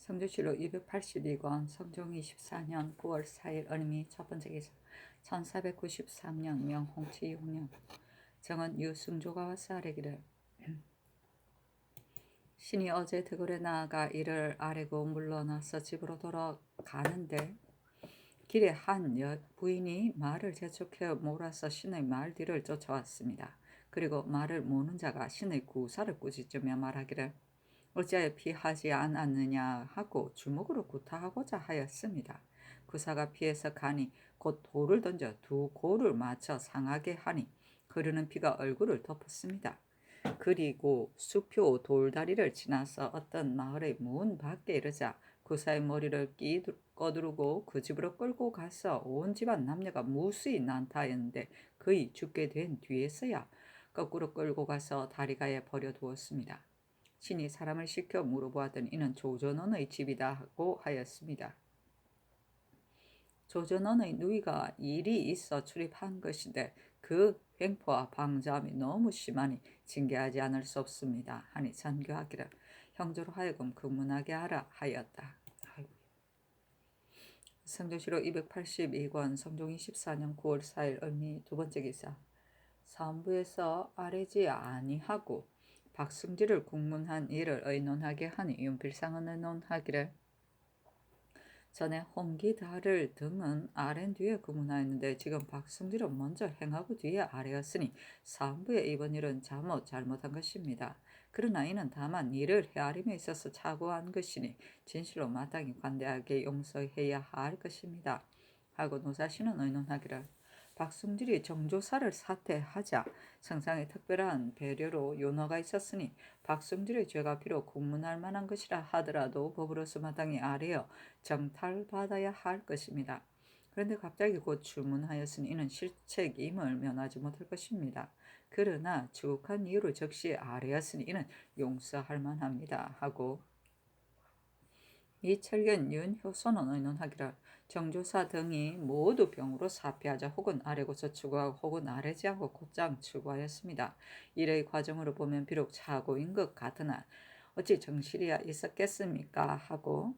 성주시로 282권 성종 24년 9월 4일 어림이 첫 번째 기사 1493년 명홍치 6년 정은 유승조가 와서 아뢰기를 신이 어제 득을에 나아가 이를 아뢰고 물러나서 집으로 돌아가는데 길에 한 부인이 말을 재촉해 몰아서 신의 말 뒤를 쫓아왔습니다. 그리고 말을 모는 자가 신의 구사를 꾸짖으며 말하기를 어찌하여 피하지 않았느냐 하고 주먹으로 구타하고자 하였습니다. 구사가 피해서 가니 곧 돌을 던져 두 골을 맞춰 상하게 하니 흐르는 피가 얼굴을 덮었습니다. 그리고 수표 돌다리를 지나서 어떤 마을의 문 밖에 이르자 구사의 머리를 꺼두르고 그 집으로 끌고 가서 온 집안 남녀가 무수히 난타하였는데 그의 죽게 된 뒤에서야 거꾸로 끌고 가서 다리가에 버려두었습니다. 신이 사람을 시켜 물어보았더니 이는 조전원의 집이다 하고 하였습니다. 조전원의 누이가 일이 있어 출입한 것인데 그 횡포와 방자함이 너무 심하니 징계하지 않을 수 없습니다. 하니 전교하기를 형조로 하여금 근문하게 하라 하였다. 성조시로 282권 성종 24년 9월 4일 을미 두 번째 기사 사헌부에서 아뢰지 아니하고 박승지를 국문한 일을 의논하게 하니 윤필상은 의논하기를 전에 홍기달을 등은 아랜 뒤에 구문하였는데 지금 박승지를 먼저 행하고 뒤에 아뢰었으니 사헌부의 이번 일은 잘못한 것입니다. 그러나 이는 다만 이를 헤아림에 있어서 착오한 것이니 진실로 마땅히 관대하게 용서해야 할 것입니다. 하고 노사시는 의논하기를 박승질이 정조사를 사퇴하자 성상에 특별한 배려로 윤허가 있었으니 박승질의 죄가 비록 국문할 만한 것이라 하더라도 법으로서 마땅히 아뢰어 정탈받아야 할 것입니다. 그런데 갑자기 곧 주문하였으니 이는 실책임을 면하지 못할 것입니다. 그러나 주국한 이유를 적시 아뢰었으니 이는 용서할 만합니다. 하고 이철견 윤효소는 의논하기를 정조사 등이 모두 병으로 사피하자 혹은 아래고서 추구하고 혹은 아래지 않고 곧장 추구하였습니다. 이의 과정으로 보면 비록 착오인 것 같으나 어찌 정실이야 있었겠습니까? 하고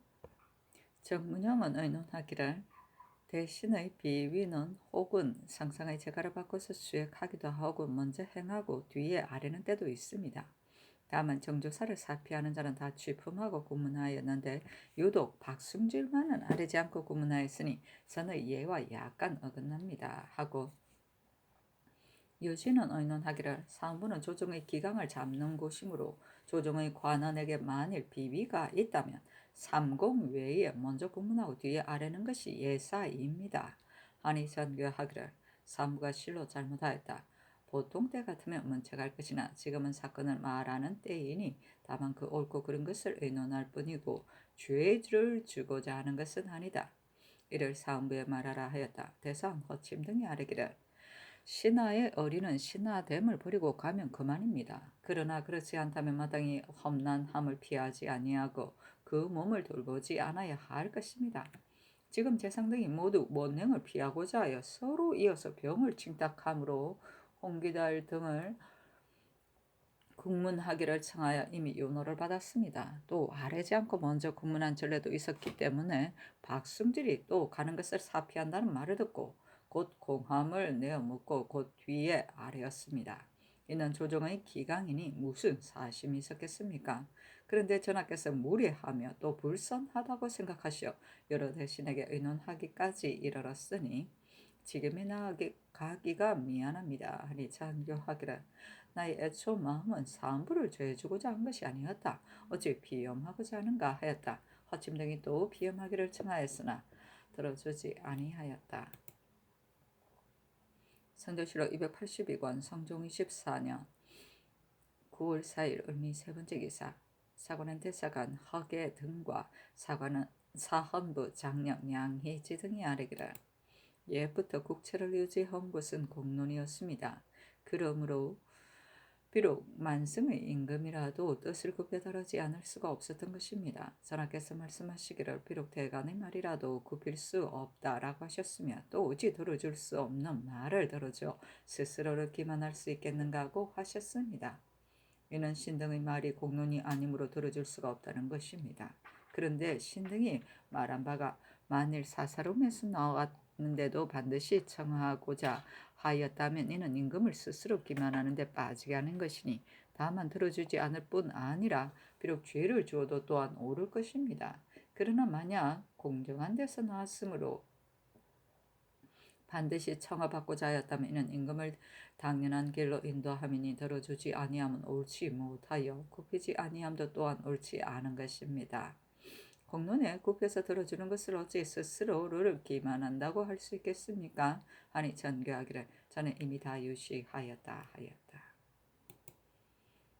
정문형은 의논하기를 대신의 비위는 혹은 상상의 재가를 바꿔서 수액하기도 하고 먼저 행하고 뒤에 아래는 때도 있습니다. 다만 정조사를 사피하는 자는 다 취품하고 구문하였는데 유독 박승질만은 아뢰지 않고 구문하였으니 선의 예와 약간 어긋납니다. 하고 유진은 의논하기를 사헌부는 조정의 기강을 잡는 곳이므로 조정의 관원에게 만일 비위가 있다면 삼공 외에 먼저 구문하고 뒤에 아뢰는 것이 예사입니다. 하니 전교하기를 사헌부가 실로 잘못하였다. 보통 때 같으면 문책할 것이나 지금은 사건을 말하는 때이니 다만 그 옳고 그른 것을 의논할 뿐이고 죄를 주고자 하는 것은 아니다. 이를 사헌부에 말하라 하였다. 대상 허침 등이 아뢰기를 신하의 어리는 신하됨을 버리고 가면 그만입니다. 그러나 그렇지 않다면 마땅히 험난함을 피하지 아니하고 그 몸을 돌보지 않아야 할 것입니다. 지금 재상 등이 모두 원행을 피하고자 하여 서로 이어서 병을 칭탁함으로 홍기달 등을 국문하기를 청하여 이미 윤호를 받았습니다. 또 아뢰지 않고 먼저 국문한 전례도 있었기 때문에 박승질이 또 가는 것을 사피한다는 말을 듣고 곧 공함을 내어 묻고 곧 뒤에 아뢰었습니다. 이는 조정의 기강이니 무슨 사심이 있었겠습니까? 그런데 전하께서 무례하며 또 불선하다고 생각하시어 여러 대신에게 의논하기까지 이르렀으니 지금이 나가기가 미안합니다. 하니 장교하기를 나의 애초 마음은 사헌부를 죄주고자 한 것이 아니었다. 어찌 비염하고자 하는가 하였다. 허침 등이 또 비염하기를 청하였으나 들어주지 아니하였다. 성조시로 282권 성종 24년 9월 4일 을미 세 번째 기사 사관은 대사관 허계 등과 사헌부 장령 양희지 등이 아뢰기를 옛부터 국채를 유지한 것은 공론이었습니다. 그러므로 비록 만승의 임금이라도 뜻을 굽혀다르지 않을 수가 없었던 것입니다. 전하께서 말씀하시기를 비록 대간의 말이라도 굽힐 수 없다라고 하셨으며 또 어찌 들어줄 수 없는 말을 들어줘 스스로를 기만할 수 있겠는가 하고 하셨습니다. 이는 신등의 말이 공론이 아니므로 들어줄 수가 없다는 것입니다. 그런데 신등이 말한 바가 만일 사사로움에서 나왔는데도 반드시 청하고자 하였다면 이는 임금을 스스로 기만하는데 빠지게 하는 것이니 다만 들어주지 않을 뿐 아니라 비록 죄를 주어도 또한 옳을 것입니다. 그러나 만약 공정한 데서 나왔으므로 반드시 청하받고자 하였다면 이는 임금을 당연한 길로 인도함이니 들어주지 아니함은 옳지 못하여 굽히지 아니함도 또한 옳지 않은 것입니다. 공론에 굽혀서 들어주는 것을 어찌 스스로를 기만한다고 할 수 있겠습니까? 하니 전교하기를 저는 이미 다 유식하였다 하였다.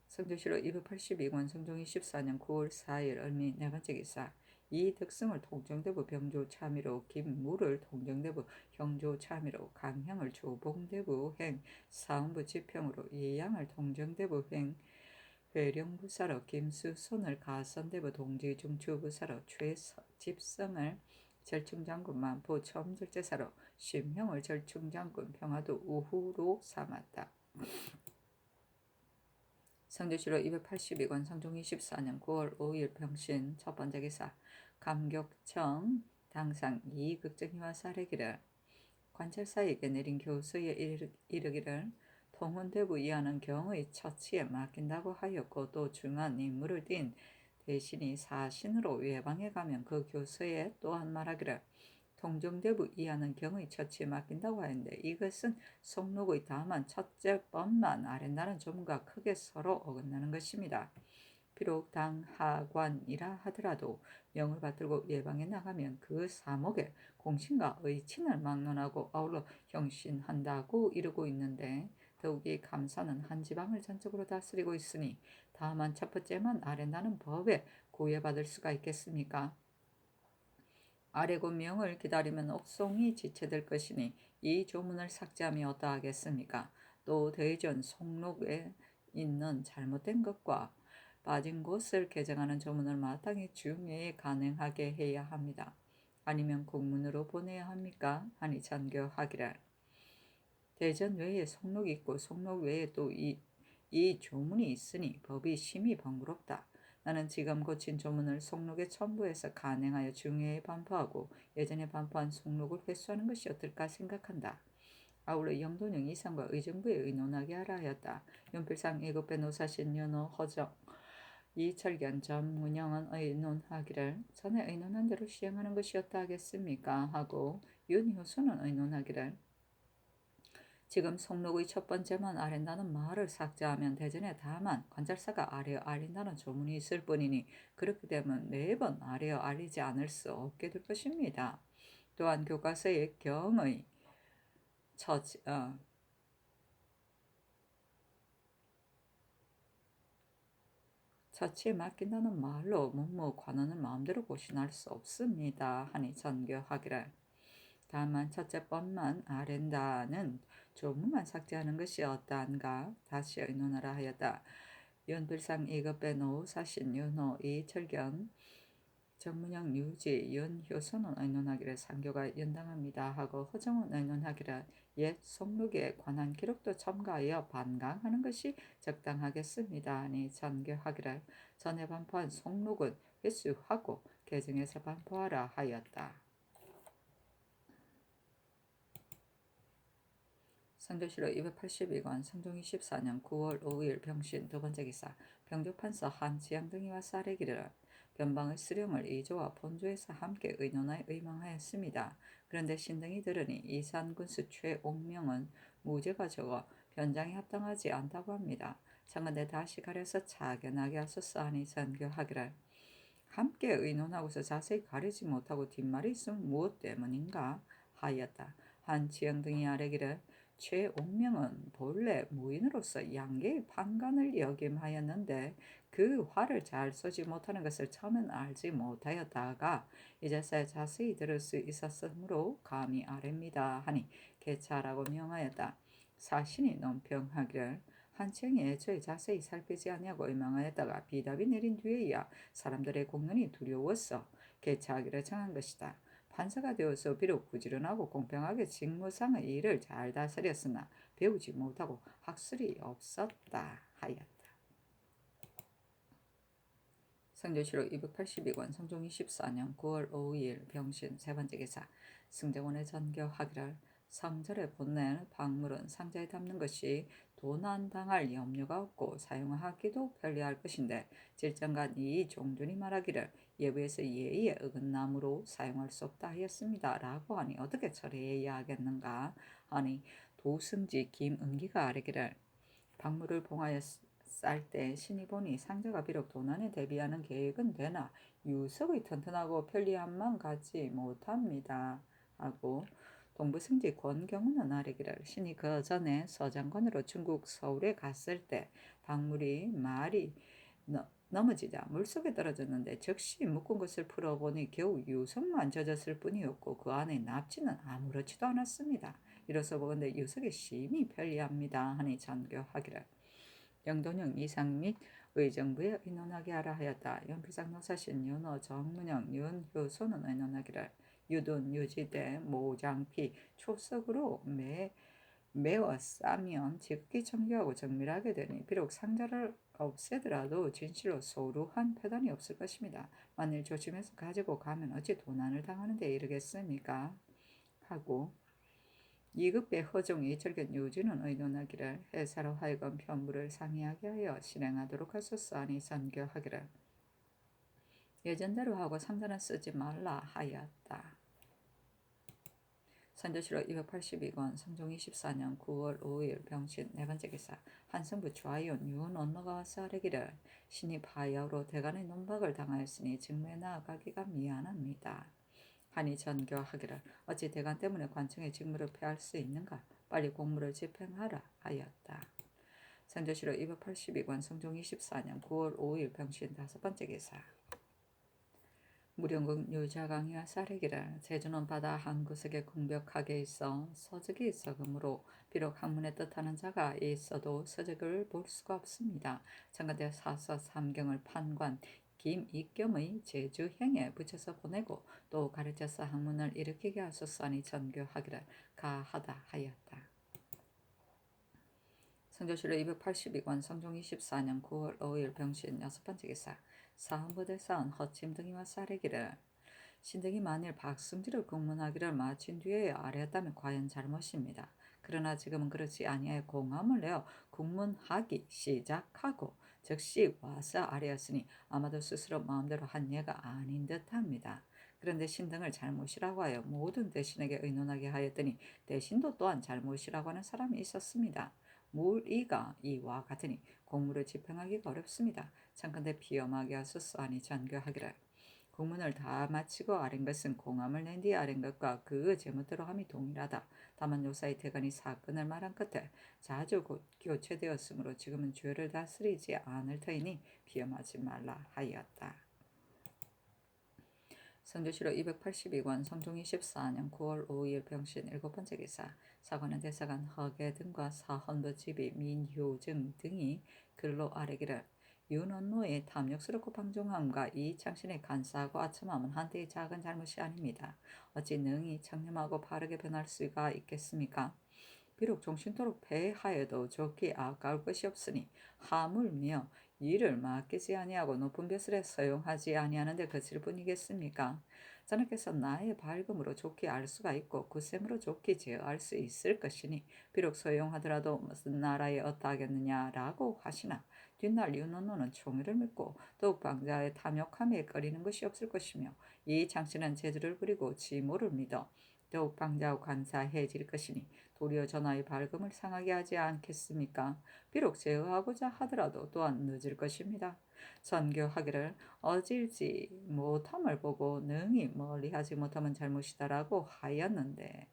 성조실록 282권 성종이 14년 9월 4일 을미 네 번째 기사 이득승을 통정대부 병조 참의로 김무를 통정대부 형조 참의로 강형을 조봉대부 행 사원부 지평으로 예양을 통정대부 행 회령부사로 김수손을 가선대부 동지중추부사로 최집성을 절충장군 만포 첨절제사로 심형을 절충장군 평화도 우후로 삼았다. 성조실록 282권 성종이 14년 9월 5일 병신 첫 번째 기사 감격청 당상 이극정희와 사례기를 관찰사에게 내린 교서에 이르기를 통혼대부 이하는 경의 처치에 맡긴다고 하였고 또 중한 임무를 띈 대신이 사신으로 외방에 가면 그 교서에 또한 말하기를 통정대부 이하는 경의 처치에 맡긴다고 하였는데 이것은 속록의 다만 첫째 법만 아랜다는 조문과 크게 서로 어긋나는 것입니다. 비록 당하관이라 하더라도 명을 받들고 예방에 나가면 그 사목에 공신과 의친을 막론하고 아울러 형신한다고 이르고 있는데 더욱이 감사는 한 지방을 전적으로 다스리고 있으니 다만 첫 번째만 아랜다는 법에 구애받을 수가 있겠습니까? 아래고 명을 기다리면 옥송이 지체될 것이니 이 조문을 삭제하면 어떠하겠습니까? 또 대전 속록에 있는 잘못된 것과 빠진 곳을 개정하는 조문을 마땅히 중회에 간행하게 해야 합니다. 아니면 국문으로 보내야 합니까? 하니 전교하기를 대전 외에 속록이 있고 속록 외에 또 이 조문이 있으니 법이 심히 번거롭다. 나는 지금 고친 조문을 속록에 첨부해서 간행하여 중회에 반포하고 예전에 반포한 속록을 회수하는 것이 어떨까 생각한다. 아울러 영돈영 이상과 의정부에 의논하게 하라 하였다. 윤필상 예급배 노사신 윤호 허정 이철견 전문영은 의논하기를 전에 의논한 대로 시행하는 것이었다 하겠습니까? 하고 윤효수는 의논하기를 지금 속록의 첫 번째만 아랜다는 말을 삭제하면 대전에 다만 관찰사가 아래어 알린다는 조문이 있을 뿐이니 그렇게 되면 매번 아래어 알리지 않을 수 없게 될 것입니다. 또한 교과서의 경의 처치에 맡긴다는 말로 문무 관원을 마음대로 고신할 수 없습니다. 하니 전교하기를 다만 첫째 법만 아랜다는 조문만 삭제하는 것이 어떠한가 다시 의논하라 하였다. 윤필상 이급배 노사신 윤호 이철견 정문영 유지 윤효선은 의논하기를 상교가 연당합니다 하고 허정은 의논하기를 옛 속록에 관한 기록도 첨가하여 반강하는 것이 적당하겠습니다 하니 전교하기를 전에 반포한 속록은 회수하고 개정해서 반포하라 하였다. 성조실록 282권 성종이 14년 9월 5일 병신 두 번째 기사 병조판서 한지양등이와 사례기를 변방의 수령을 이조와 본조에서 함께 의논하여 의망하였습니다. 그런데 신등이 들으니 이산군수 최옥명은 무죄가 적어 변장에 합당하지 않다고 합니다. 장건대 다시 가려서 차견하게 하소서 하니 전교하기를 함께 의논하고서 자세히 가리지 못하고 뒷말이 있으면 무엇 때문인가 하였다. 한지영등이 아뢰기를 최옥명은 본래 무인으로서 양계의 판관을 역임하였는데 그 화를 잘 쏘지 못하는 것을 처음엔 알지 못하였다가 이제서야 자세히 들을 수 있었으므로 감히 아뢰입니다 하니 개차라고 명하였다. 사신이 논평하기를 한치영이 애초에 자세히 살피지 아니하고 의망하였다가 비답이 내린 뒤에야 사람들의 공론이 두려워서 개차하기를 정한 것이다. 판사가 되어서 비록 부지런하고 공평하게 직무상의 일을 잘 다스렸으나 배우지 못하고 학술이 없었다 하였다. 상조시로 282권 성종 24년 9월 5일 병신 세 번째 기사 승정원의 전교하기를 상절에 보낸 박물은 상자에 담는 것이 도난당할 염려가 없고 사용하기도 편리할 것인데 질정관 이종준이 말하기를 예부에서 예의에 어긋나므로 사용할 수 없다 하였습니다. 라고 하니 어떻게 처리해야 하겠는가 하니 도승지 김은기가 아뢰기를 박물을 봉하여 쌀 때 신이 보니 상자가 비록 도난에 대비하는 계획은 되나 유석의 튼튼하고 편리함만 갖지 못합니다. 하고 동부승지 권경훈은 아뢰기를 신이 그 전에 서장관으로 중국 서울에 갔을 때 박물이 말이 넘어지자 물속에 떨어졌는데 즉시 묶은 것을 풀어보니 겨우 유석만 젖었을 뿐이었고 그 안에 납치는 아무렇지도 않았습니다. 이로써 보건대 유석이 심히 편리합니다. 하니 전교하기를 영돈영 이상 및 의정부에 의논하게 하라 하였다. 연필상 노사신 윤호 정문영 윤효소는 의논하기를 유돈 유지대 모장피 초석으로 매워 싸면 지극히 정교하고 정밀하게 되니 비록 상자를 없애더라도 진실로 소루한 패단이 없을 것입니다. 만일 조심해서 가지고 가면 어찌 도난을 당하는 데 이르겠습니까? 하고 2급배 허종이 절견 유지는 의논하기를 회사로 하여금 편부를 상이하게 하여 실행하도록 하소서 하니 선교하기를 예전대로 하고 상자는 쓰지 말라 하였다. 선조시로 282권 성종 24년 9월 5일 병신 네 번째 기사 한성부 좌의원 윤원로가 와서 아뢰기를 신이 파야로 대간의 논박을 당하였으니 직무에 나아가기가 미안합니다. 하니 전교하기를 어찌 대간 때문에 관청의 직무를 폐할 수 있는가 빨리 공무를 집행하라 하였다. 선조시로 282권 성종 24년 9월 5일 병신 다섯 번째 기사 무령궁 유자강이와 사례기를 제주는 바다 한 구석에 공벽하게 있어 서적이 있어 그므로 비록 학문에 뜻하는 자가 있어도 서적을 볼 수가 없습니다. 청가대 사서 삼경을 판관 김익겸의 제주행에 붙여서 보내고 또 가르쳐서 학문을 일으키게 하소서 하니 전교하기를 가하다 하였다. 성조시로 282권 성종 24년 9월 5일 병신 여섯 번째 기사 사헌부대사원 허침 등이와 사례기를 신등이 만일 박승지를 공문하기를 마친 뒤에 아뢰었다면 과연 잘못입니다. 그러나 지금은 그렇지 아니하여 공함을 내어 국문하기 시작하고 즉시 와서 아뢰었으니 아마도 스스로 마음대로 한 예가 아닌 듯합니다. 그런데 신등을 잘못이라고 하여 모든 대신에게 의논하게 하였더니 대신도 또한 잘못이라고 하는 사람이 있었습니다. 물이가 이와 같으니 공무를 집행하기가 어렵습니다. 참건대 비엄하게 하소서 하니 전교하기를 공문을 다 마치고 아랜 것은 공함을 낸 뒤에 아랜 것과 그 제멋대로 함이 동일하다. 다만 요사이 대간이 사건을 말한 끝에 자주 교체되었으므로 지금은 죄를 다스리지 않을 터이니 비엄하지 말라 하였다. 선조시로 282권 성종 24년 9월 5일 병신 일곱 번째 기사 사관은 대사관 허계 등과 사헌부 집이 민효증 등이 글로 아뢰기를 윤원노의 탐욕스럽고 방종함과 이 창신에 간사하고 아첨함은 한때의 작은 잘못이 아닙니다. 어찌 능히 청렴하고 바르게 변할 수가 있겠습니까? 비록 종신토록 패하여도 좋기 아까울 것이 없으니 하물며 이를 맡기지 아니하고 높은 벼슬에 서용하지 아니하는데 그칠 뿐이겠습니까? 자네께서 나의 밝음으로 좋게 알 수가 있고 구셈으로 좋게 제어할 수 있을 것이니 비록 서용하더라도 무슨 나라에 어떠하겠느냐라고 하시나 뒷날 윤원노는 총애를 믿고 더욱 방자의 탐욕함에 꺼리는 것이 없을 것이며 이 장씨는 재주를 부리고 지모를 믿어 더욱 방자하고 간사해질 것이니 도리어 전하의 밝음을 상하게 하지 않겠습니까? 비록 제어하고자 하더라도 또한 늦을 것입니다. 전교하기를 어질지 못함을 보고 능히 멀리하지 못하면 잘못이다라고 하였는데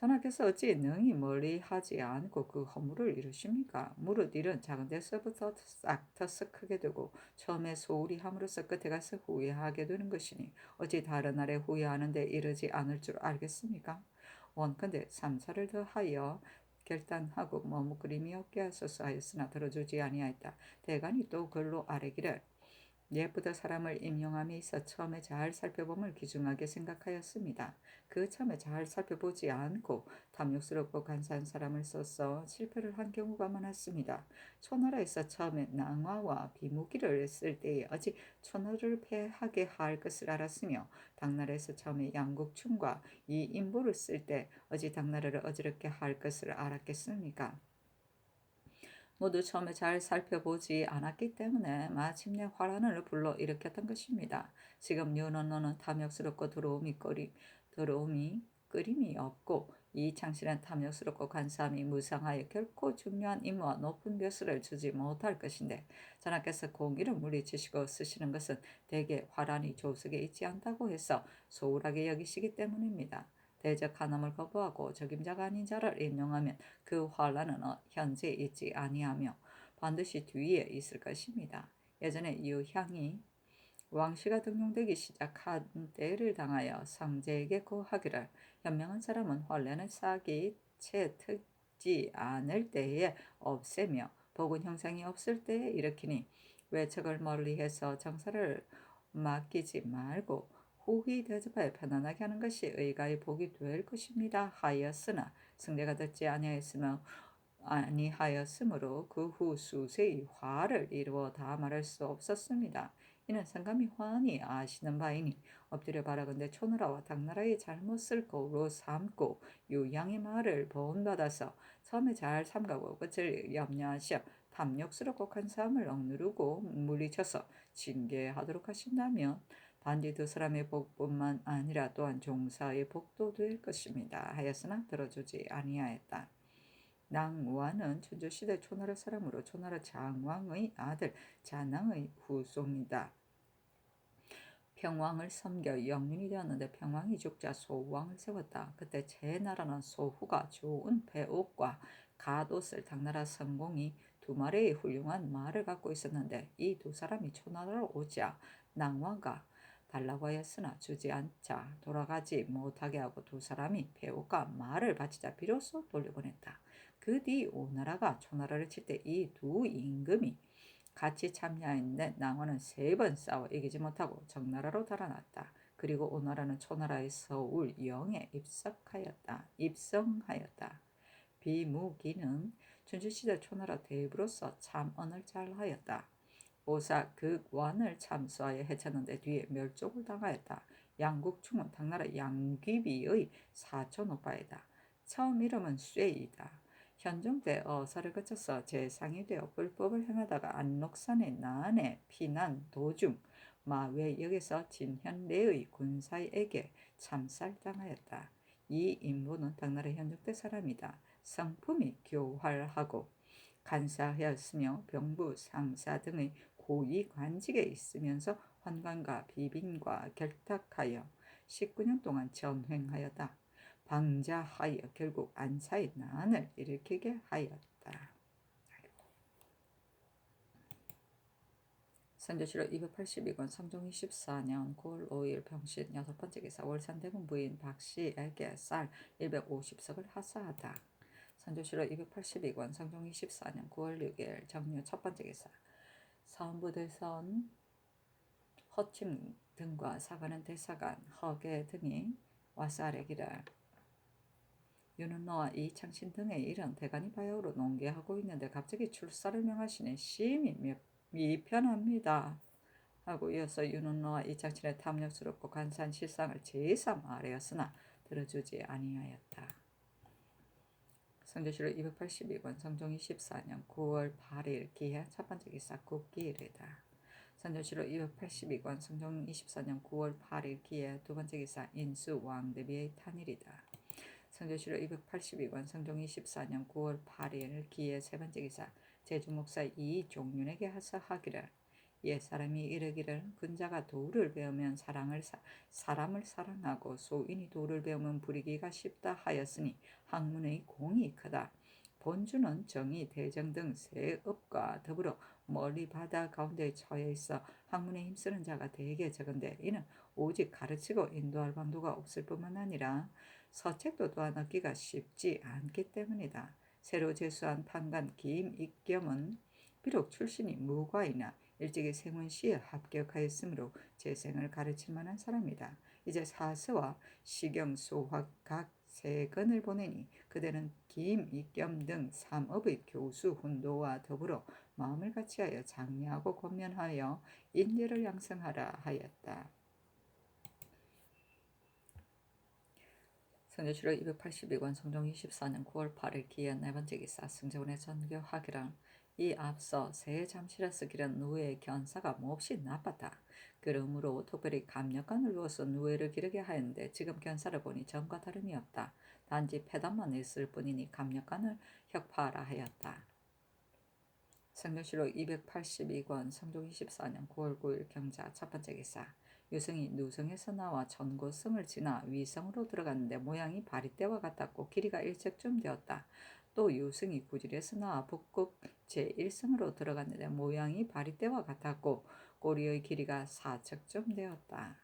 전하께서 어찌 능히 멀리하지 않고 그 허물을 이루십니까? 무릇 일은 작은 데서부터 싹 터서 크게 되고 처음에 소홀히 함으로써 끝에 가서 후회하게 되는 것이니 어찌 다른 날에 후회하는데 이르지 않을 줄 알겠습니까? 원컨대 3차를 더하여 결단하고 머뭇거림이 없게 하소서 하였으나 들어주지 아니하였다. 대간이 또 글로 아뢰기를 예부터 사람을 임용함에 있어 처음에 잘 살펴봄을 귀중하게 생각하였습니다. 그 처음에 잘 살펴보지 않고 탐욕스럽고 간사한 사람을 써서 실패를 한 경우가 많았습니다. 초나라에서 처음에 낭화와 비무기를 쓸 때에 어찌 초나라를 패하게 할 것을 알았으며, 당나라에서 처음에 양국충과 이 인보를 쓸 때 어찌 당나라를 어지럽게 할 것을 알았겠습니까? 모두 처음에 잘 살펴보지 않았기 때문에 마침내 화란을 불러일으켰던 것입니다. 지금 윤원로는 탐욕스럽고 더러움이 끓임이 없고, 이 창실은 탐욕스럽고 간사함이 무상하여 결코 중요한 임무와 높은 벼슬을 주지 못할 것인데, 전하께서 공의를 물리치시고 쓰시는 것은 대개 화란이 조석에 있지 않다고 해서 소홀하게 여기시기 때문입니다. 대적한 놈을 거부하고 적임자가 아닌 자를 임용하면 그 환란은 현재 있지 아니하며 반드시 뒤에 있을 것입니다. 예전에 유향이 왕씨가 등용되기 시작한 때를 당하여 상제에게 고하기를, 현명한 사람은 환란을 싹이 채 트지 않을 때에 없애며 복은 형상이 없을 때에 일으키니, 외척을 멀리해서 정사를 맡기지 말고 후히 대접하여 편안하게 하는 것이 의가의 복이 될 것입니다 하였으나, 승대가 듣지 아니하였으므로 그 후 수세의 화를 이루어 다 말할 수 없었습니다. 이는 성감이 훤히 아시는 바이니 엎드려 바라건대 초나라와 당나라의 잘못을 거울로 삼고 유양의 말을 본받아서 처음에 잘 삼가고 끝을 염려하시어 탐욕스럽고 간사함을 억누르고 물리쳐서 징계하도록 하신다면 단지 두 사람의 복뿐만 아니라 또한 종사의 복도 될 것입니다 하였으나 들어주지 아니하였다. 낭와는 춘추시대 초나라 사람으로 초나라 장왕의 아들 잔왕의 후손이다. 평왕을 섬겨 영민이 되었는데 평왕이 죽자 소왕을 세웠다. 그때 제 나라는 소후가 좋은 배옷과 갓옷을, 당나라 성공이 두 마리의 훌륭한 말을 갖고 있었는데, 이 두 사람이 초나라로 오자 낭왕과 달라고 하였으나 주지 않자 돌아가지 못하게 하고 두 사람이 배옷과 말을 바치자 비로소 돌려보냈다. 그 뒤 오나라가 초나라를 칠 때 이 두 임금이 같이 참여했는데 낭원은 3번 싸워 이기지 못하고 정나라로 달아났다. 그리고 오나라는 초나라의 서울 영에 입성하였다. 비무기는 춘추시대 초나라 대부로서 참 언을 잘하였다. 오사 극원을 참수하여 해쳤는데 뒤에 멸족을 당하였다. 양국충은 당나라 양귀비의 사촌 오빠이다. 처음 이름은 쇠이다. 현종 때 어사를 거쳐서 재상이 되어 불법을 행하다가 안록산의 난에 피난 도중 마외역에서 진현래의 군사에게 참살당하였다. 이 인부는 당나라 현종 때 사람이다. 성품이 교활하고 간사하였으며 병부, 상사 등의 고위 관직에 있으면서 환관과 비빈과 결탁하여 19년 동안 전횡하였다. 방자하여 결국 안사의 난을 일으키게 하였다. 선조실록 282권 성종 24년 9월 5일 병신 6번째 기사 월산대군 부인 박씨에게 쌀 150석을 하사하다. 선조실록 282권 성종 24년 9월 6일 정유 첫번째 기사 사원부대선 허침 등과 사관은 대사관 허계 등이 와서 아뢰기를, 윤은노와 이창신 등의 일은 대간이 바야흐로 농계하고 있는데 갑자기 출사를 명하시니 심히 미편합니다 하고, 이어서 윤은노와 이창신의 탐욕스럽고 간사한 실상을 제삼 아뢰었으나 들어주지 아니하였다. 성조실록 282권 성종 24년 9월 8일 기해 첫번째 기사 국기일이다. 선조실록 282권 성종 24년 9월 8일 기해 두번째 기사 인수 왕대비의 탄일이다. 선조실록 282권 성종 24년 9월 8일 기해 세번째 기사 제주목사 이종윤에게 하사하기를, 옛사람이 이르기를 군자가 도를 배우면 사람을 사랑하고 소인이 도를 배우면 부리기가 쉽다 하였으니 학문의 공이 크다. 본주는 정의, 대정 등 세 업과 더불어 멀리 바다 가운데 처해 있어 학문에 힘쓰는 자가 되게 적은데, 이는 오직 가르치고 인도할 방도가 없을 뿐만 아니라 서책도 또한 얻기가 쉽지 않기 때문이다. 새로 제수한 판관 김익겸은 비록 출신이 무과이나 일찍이 생원시에 합격하였으므로 재생을 가르칠 만한 사람이다. 이제 사서와 시경, 소학 각 3권을 보내니 그대는 김, 이겸 등 3업의 교수 훈도와 더불어 마음을 같이하여 장려하고 권면하여 인재를 양성하라 하였다. 선조실록 282권 성종 24년 9월 8일 기한 4번째 기사 승재원의 전교하기란 이 앞서 새해 잠실에서 기란 누에의 견사가 몹시 나빴다. 그러므로 특별히 감력관을 두어서 누에를 기르게 하였는데 지금 견사를 보니 전과 다름이 없다. 단지 패단만 있을 뿐이니 감력관을 혁파하라 하였다. 성조실록 282권 성종 24년 9월 9일 경자 첫 번째 기사 유성이 누성에서 나와 전고성을 지나 위성으로 들어갔는데 모양이 바리떼와 같았고 길이가 1척쯤 되었다. 또 유성이 구질에서 나와 북극 제1성으로 들어갔는데 모양이 바리떼와 같았고 꼬리의 길이가 4척쯤 되었다.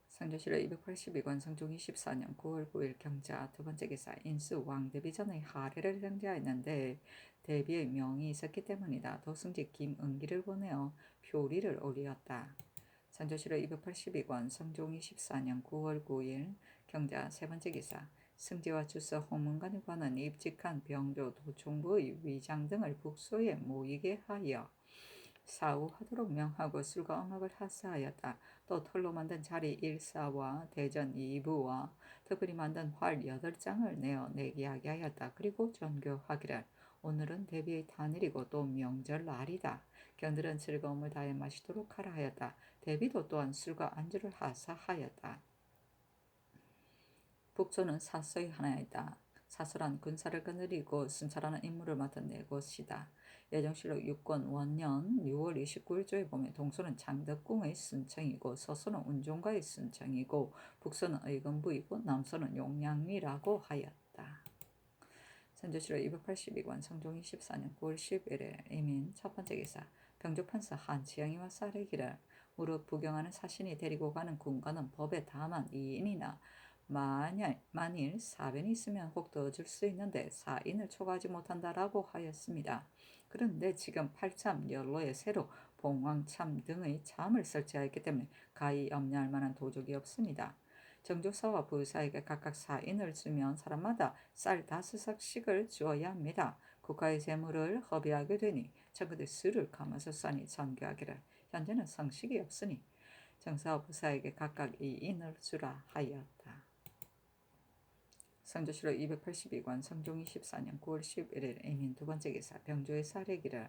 성조실록 282권 성종 24년 9월 9일 경자 두 번째 기사 인수 왕대비 전의 하례를 정제하였는데 대비의 명이 있었기 때문이다. 도승지 김은기를 보내어 표리를 올리었다. 선조실록 282권 성종 24년 9월 9일 경자 세 번째 기사 승지와 주서 홍문관에 관한 입직한 병조 도총부의 위장 등을 북소에 모이게 하여 사후하도록 명하고 술과 음악을 하사하였다. 또 털로 만든 자리 1사와 대전 2부와 특별히 만든 활 8장을 내어 내기하게 하였다. 그리고 전교하기를 오늘은 대비의 탄일이고 또 명절날이다. 경들은 즐거움을 다해 마시도록 하라 하였다. 대비도 또한 술과 안주를 하사하였다. 북소는 사서의 하나이다. 사서란 군사를 거느리고 순찰하는 임무를 맡은 네 곳이다. 예정실록 6권 원년 6월 29일조에 보면 동서는 장덕궁의 순청이고 서서는 운종가의 순청이고 북서는 의금부이고 남서는 용량리라고 하였다. 선조실록 282권 성종 24년 9월 10일에 이민 첫 번째 기사 병조판서 한치영이와 쌀의기를 무릇 부경하는 사신이 데리고 가는 군관은 법에 다만 2인이나 만일 사변이 있으면 혹 더 줄 수 있는데 4인을 초과하지 못한다라고 하였습니다. 그런데 지금 팔참 연로에 새로 봉황참 등의 참을 설치하였기 때문에 가히 염려할 만한 도적이 없습니다. 정조사와 부사에게 각각 4인을 주면 사람마다 쌀 5석씩을 주어야 합니다. 국가의 재물을 허비하게 되니 청그들 수를 감아서 싸니 전교하기를 현재는 성식이 없으니 정사와 부사에게 각각 2인을 주라 하였다. 성조실록 282권 성종 24년 9월 11일 이민 두 번째 기사 병조의 사례기를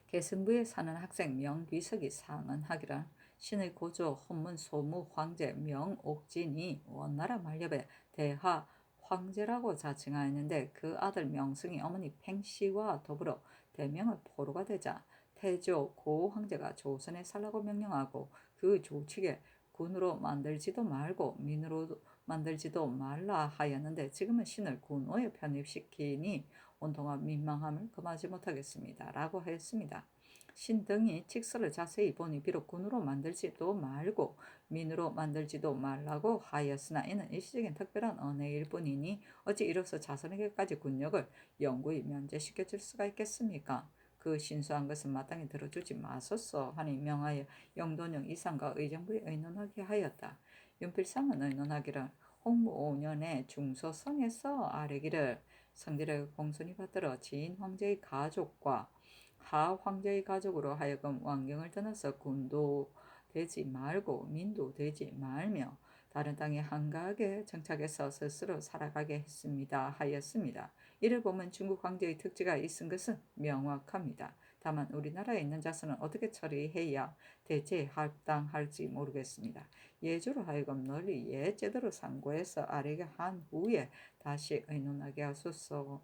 계승부에 사는 학생 명귀석이 상언하기를 신의 고조 혼문 소무 황제 명옥진이 원나라 만렵에 대하 황제라고 자칭하였는데 그 아들 명승이 어머니 팽씨와 더불어 대명을 포로가 되자 태조 고 황제가 조선에 살라고 명령하고 그 조칙에 군으로 만들지도 말고 민으로 만들지도 말라 하였는데 지금은 신을 군호에 편입시키니 온통한 민망함을 금하지 못하겠습니다. 라고 하였습니다. 신 등이 칙서를 자세히 보니 비록 군으로 만들지도 말고 민으로 만들지도 말라고 하였으나 이는 일시적인 특별한 언해일 뿐이니 어찌 이로써 자손에게까지 군역을 영구히 면제시켜 줄 수가 있겠습니까? 그 신수한 것은 마땅히 들어주지 마소서 하니 명하여 영돈영 이상과 의정부에 의논하게 하였다. 윤필상은 의논하기를 홍무 5년에 중서성에서 아뢰기를 성질을 공손히 받들어 지인 황제의 가족과 하 황제의 가족으로 하여금 왕경을 떠나서 군도 되지 말고 민도 되지 말며 다른 땅에 한가하게 정착해서 스스로 살아가게 했습니다 하였습니다. 이를 보면 중국 황제의 특지가 있은 것은 명확합니다. 다만 우리나라에 있는 자손은 어떻게 처리해야 대체 합당할지 모르겠습니다. 예주로 하여금 널리 제대로 상고해서 아래게 한 후에 다시 의논하게 하소서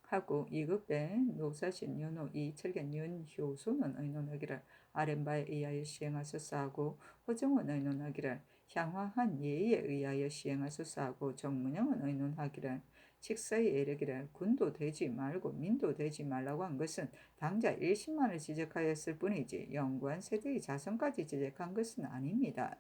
하고 이급배 노사신 윤호 이철견 윤효수는 의논하기를 아랫바에 의하여 시행하소서 하고 호정은 의논하기를 향화한 예에 의하여 시행하소서 하고 정문영은 의논하기를 칙서에 이르기를 군도 되지 말고 민도 되지 말라고 한 것은 당자 1심만을 지적하였을 뿐이지 영구한 세대의 자손까지 지적한 것은 아닙니다.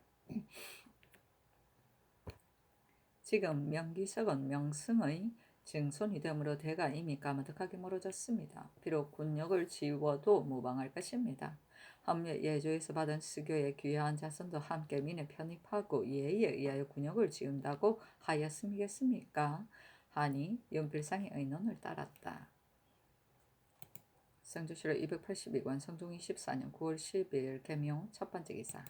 지금 명기석은 명승의 증손이 되므로 대가 이미 까마득하게 멀어졌습니다. 비록 군역을 지워도 무방할 것입니다. 하물며 예조에서 받은 스교의 귀한 자손도 함께 민에 편입하고 예의에 의하여 군역을 지은다고 하였음이겠습니까? 하니 연필상의 의논을 따랐다. 성조실록 282권 성종 24년 9월 10일 개묘 첫 번째 기사.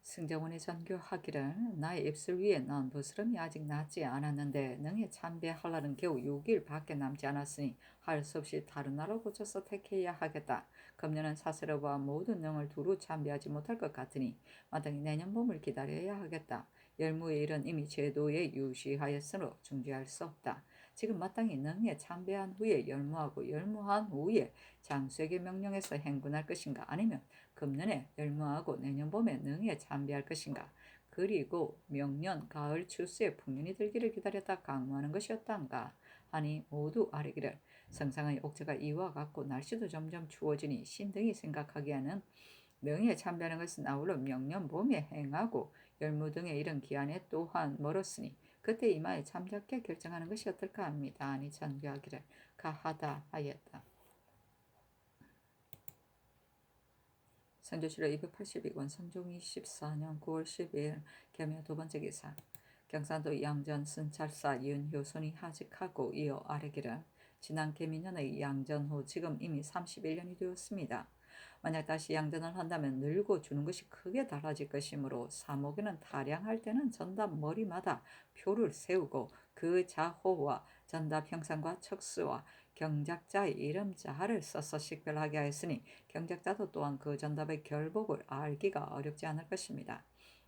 승정원이 전교하기를 나의 입술 위에 넌 부스럼이 아직 낫지 않았는데 능히 참배하려는 겨우 6일 밖에 남지 않았으니 할 수 없이 다른 날을 고쳐서 택해야 하겠다. 금년은 사세로와 모든 능을 두루 참배하지 못할 것 같으니 마땅히 내년 봄을 기다려야 하겠다. 열무의 일은 이미 제도에 유시하였으므로 중지할 수 없다. 지금 마땅히 능에 참배한 후에 열무하고 열무한 후에 장수에게 명령해서 행군할 것인가 아니면 금년에 열무하고 내년 봄에 능에 참배할 것인가. 그리고 명년 가을 추수에 풍년이 들기를 기다렸다 강무하는 것이었단가 하니 모두 아뢰기를 성상의 옥체가 이와 같고 날씨도 점점 추워지니 신등이 생각하기에는 능에 참배하는 것은 아울러 명년 봄에 행하고 열무 등의 이런 기한에 또한 멀었으니 그때 이마에 참작게 결정하는 것이 어떨까 합니다. 아니 전교하기를 가하다 하였다. 성조실록 282권 성종 24년 9월 12일 개묘 두 번째 기사. 경산도 양전 순찰사 윤효손이 하직하고 이어 아뢰기를 지난 개미년의 양전 후 지금 이미 31년이 되었습니다. 만약 다시 양전을 한다면 늙어 주는 것이 크게 달라질 것이므로 사목에는 타량할 때는 전답 머리마다 표를 세우고 그 자호와 전답 형상과 척수와 경작자의 이름자를 써서 식별하게 하였으니 경작자도 또한 그 전답의 결복을 알기가 어렵지 않을 것입니다.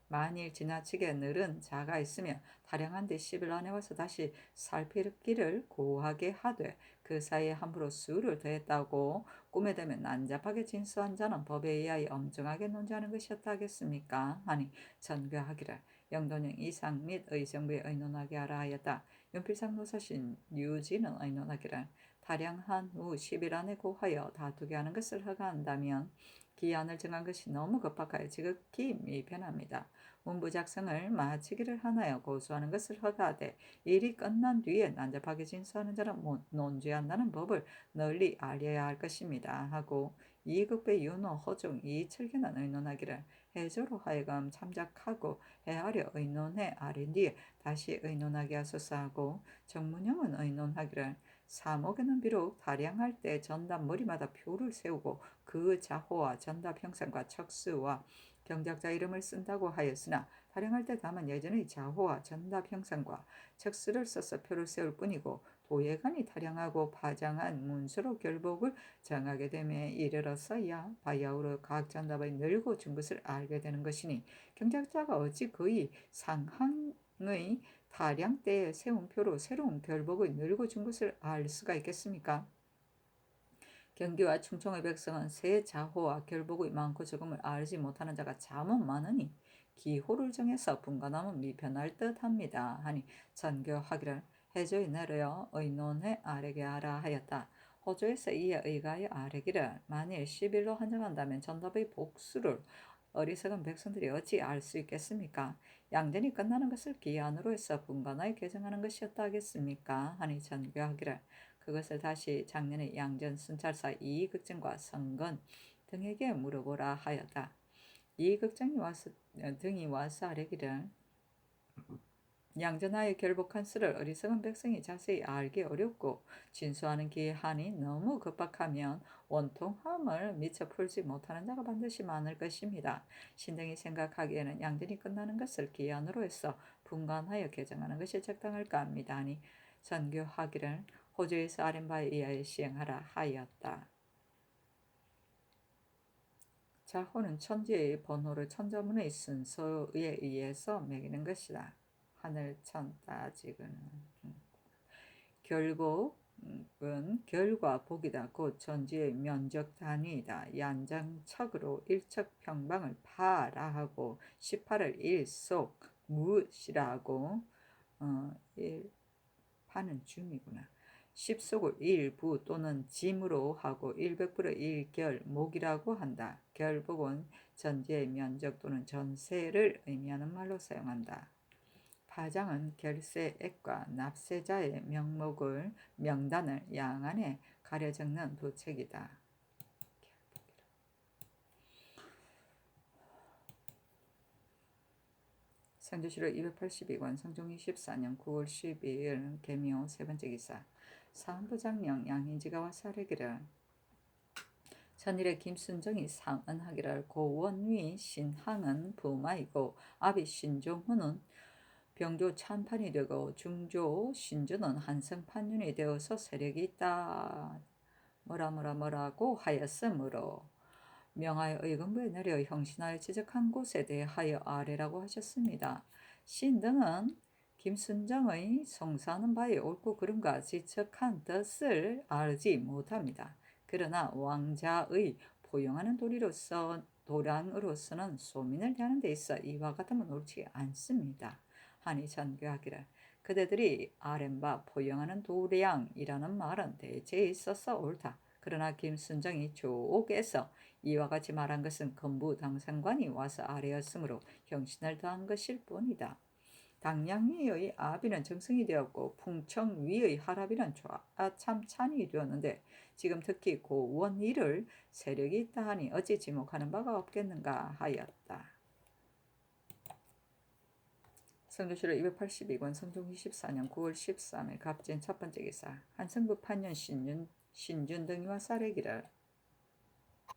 만일 지나치게 늘은 자가 있으면 타령한 뒤 10일 안에 와서 다시 살피기를 고하게 하되 그 사이에 함부로 수를 더했다고 꿈에 대면 난잡하게 진수한 자는 법에 의하여 엄정하게 논지하는 것이었다 하겠습니까? 하니 전교하기를 영도령 이상 및 의정부에 의논하게 하라 하였다. 연필상 노사신 유지는 의논하기를 타령한 후 10일 안에 고하여 다투게 하는 것을 허가한다면 기한을 정한 것이 너무 급박하여 지극히 미편합니다. 문부 작성을 마치기를 하나여 고수하는 것을 허가하되 일이 끝난 뒤에 난잡하게 진수하는 자는 논죄한다는 법을 널리 알려야 할 것입니다. 하고 이극배 윤호 허종 이철기는 의논하기를 해조로 하여금 참작하고 헤아려 의논해 아린 뒤에 다시 의논하게 하소서 하고 정문형은 의논하기를 사목에는 비록 다량할 때 전답 머리마다 표를 세우고 그 자호와 전답 형상과 척수와 경작자 이름을 쓴다고 하였으나 다량할 때 다만 예전의 자호와 전답 형상과 척수를 써서 표를 세울 뿐이고 도예관이 타령하고 파장한 문서로 결복을 정하게 됨에 이르러서야 바야흐로 각 전답의 늙고 준 것을 알게 되는 것이니 경작자가 어찌 그의 상항의 타량 때에 세운 표로 새로운 결복의 늙고 준 것을 알 수가 있겠습니까? 경기와 충청의 백성은 새 자호와 결복의 많고 적음을 알지 못하는 자가 잠은 많으니 기호를 정해서 분간하면 미편할 듯합니다. 하니 전교하기를 해조에 내려 의논해 아뢰게 하라 하였다. 호조에서 이에 의가하여 아뢰기를 만일 10일로 한정한다면 전답의 복수를 어리석은 백성들이 어찌 알 수 있겠습니까? 양전이 끝나는 것을 기한으로 해서 분간하여 개정하는 것이었다 하겠습니까? 하니 전교하기를 그것을 다시 작년의 양전 순찰사 이익극정과 성건 등에게 물어보라 하였다. 이익극정이 등이 와서 아뢰기를 양전하여 결복한 수를 어리석은 백성이 자세히 알기 어렵고 진수하는 기한이 너무 급박하면 원통함을 미처 풀지 못하는 자가 반드시 많을 것입니다. 신등이 생각하기에는 양전이 끝나는 것을 기한으로 해서 분간하여 개정하는 것이 적당할까 합니다. 하니 전교하기를 호주에서 아린 바에 의하여 시행하라 하였다. 자호는 천지의 번호를 천자문의 순서에 의해서 매기는 것이다. 하늘천 따지고는 결복은 결과 복이다. 곧 전지의 면적 단위이다. yan장척으로 1척 평방을 파라 하고 18을 1속 무시라 하고 파는 줌이구나. 10속을 1부 또는 짐으로 하고 100부를 1결 목이라고 한다. 결복은 전지의 면적 또는 전세를 의미하는 말로 사용한다. 파장은 결세액과 납세자의 명단을 양안에 가려 적는 도책이다. 상조실록 282권 성종 24년 9월 12일 개미호 세 번째 기사. 사헌부장령 양인지가와 사례기를 전일에 김순정이 상언하기를 고원위 신항은 부마이고 아비 신종훈은 병조 참판이 되고 중조 신주는 한성판윤이 되어서 세력이 있다. 뭐라고 하였으므로 명하여 의금부에 내려 형신하여 지적한 곳에 대하여 아래라고 하셨습니다. 신 등은 김순정의 송사하는 바에 옳고 그름과 지적한 뜻을 알지 못합니다. 그러나 왕자의 포용하는 도량으로서는 소민을 대하는 데 있어 이와 같으면 옳지 않습니다. 하니 전교하기를 그대들이 아랜바 포용하는 도량이라는 말은 대체에 있어서 옳다. 그러나 김순정이 조옥에서 이와 같이 말한 것은 건부 당상관이 와서 아래였으므로 형신을 더한 것일 뿐이다. 당량위의 아비는 정승이 되었고 풍청위의 하랍이는 참찬이 되었는데 지금 특히 고원위를 세력이 있다 하니 어찌 지목하는 바가 없겠는가 하였다. 성조실록 282권 성종 24년 9월 13일 갑진 첫 번째 기사. 한성부 판윤 신준 등이와 사례기를